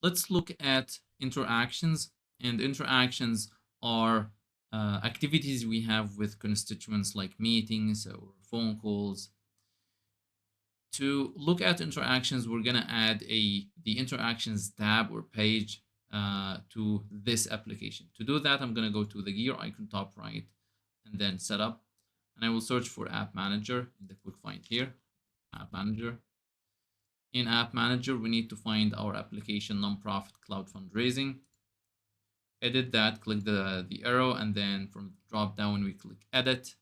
let's look at interactions. And interactions are activities we have with constituents like meetings or phone calls. To look at interactions, we're going to add the interactions tab or page to this application. To do that, I'm going to go to the gear icon top right and then setup. And I will search for App Manager in the quick find here, App Manager. In App Manager, we need to find our application Nonprofit Cloud Fundraising. Edit that, click the arrow, and then from the drop down, we click Edit.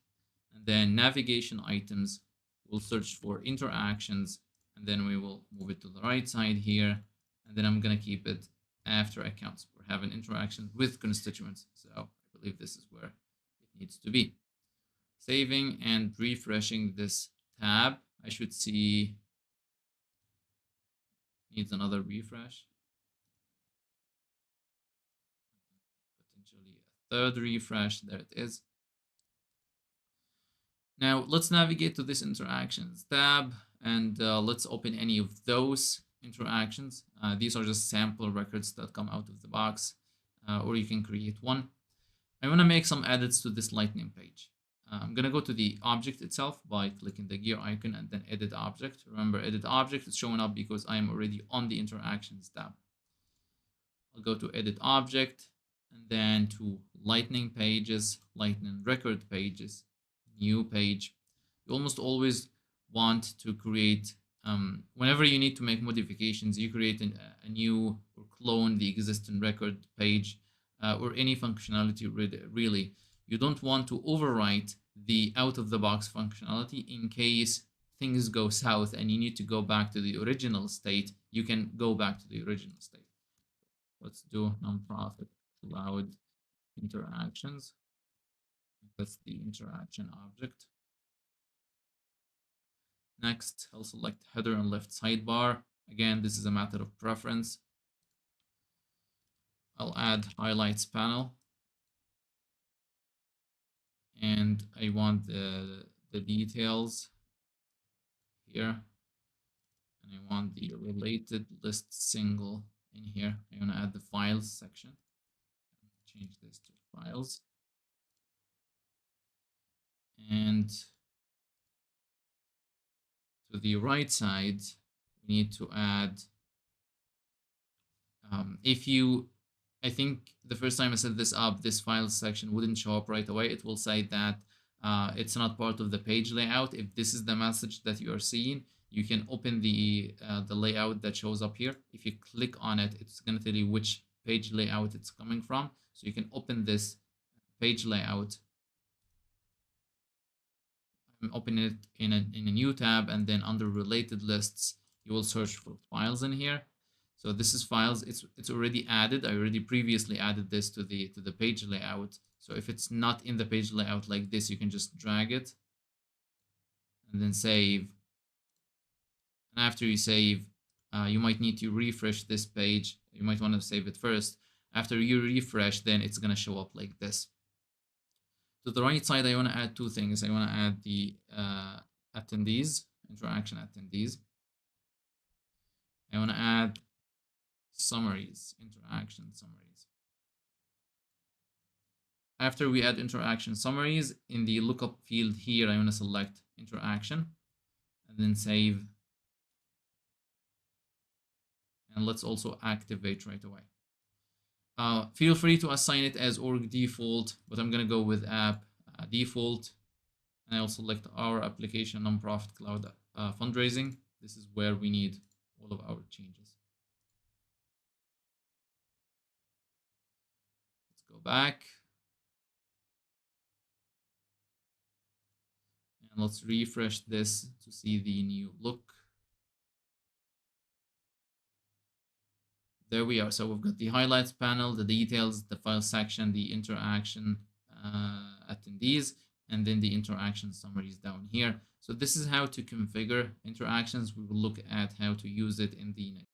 And then Navigation Items, we'll search for Interactions, and then we will move it to the right side here. And then I'm going to keep it after Accounts. We're having interactions with constituents, so I believe this is where it needs to be. Saving and refreshing this tab, I should see needs another refresh. Potentially a third refresh. There it is. Now let's navigate to this interactions tab and let's open any of those interactions. These are just sample records that come out of the box, or you can create one. I want to make some edits to this Lightning page. I'm going to go to the object itself by clicking the gear icon and then edit object. Remember, edit object is showing up because I am already on the interactions tab. I'll go to edit object and then to Lightning pages, Lightning record pages, new page. You almost always want to create, whenever you need to make modifications, you create a new or clone the existing record page or any functionality really. You don't want to overwrite the out-of-the-box functionality in case things go south and you need to go back to the original state. You can go back to the original state. Let's do nonprofit cloud interactions. That's the interaction object. Next, I'll select header and left sidebar. Again, this is a matter of preference. I'll add highlights panel. And I want the details here. And I want the related list single in here. I want to add the files section. Change this to files. And to the right side, we need to add, I think the first time I set this up, this files section wouldn't show up right away. It will say that it's not part of the page layout. If this is the message that you are seeing, you can open the layout that shows up here. If you click on it, it's going to tell you which page layout it's coming from. So you can open this page layout. I'm opening it in a new tab, and then under related lists, you will search for files in here. So this is files. It's already added. I already previously added this to the page layout. So if it's not in the page layout like this, you can just drag it and then save. And after you save, you might need to refresh this page. You might want to save it first. After you refresh, then it's going to show up like this. To the right side, I want to add two things. I want to add the attendees, interaction attendees. I want to add summaries, interaction summaries. After we add interaction summaries, in the lookup field here, I want to select interaction and then save. And let's also activate right away. Feel free to assign it as org default, but I'm going to go with app default. And I'll select our application nonprofit cloud fundraising. This is where we need all of our changes. Let's go back. And let's refresh this to see the new look. There we are. So we've got the highlights panel, the details, the file section, the interaction attendees, and then the interaction summaries down here. So this is how to configure interactions. We will look at how to use it in the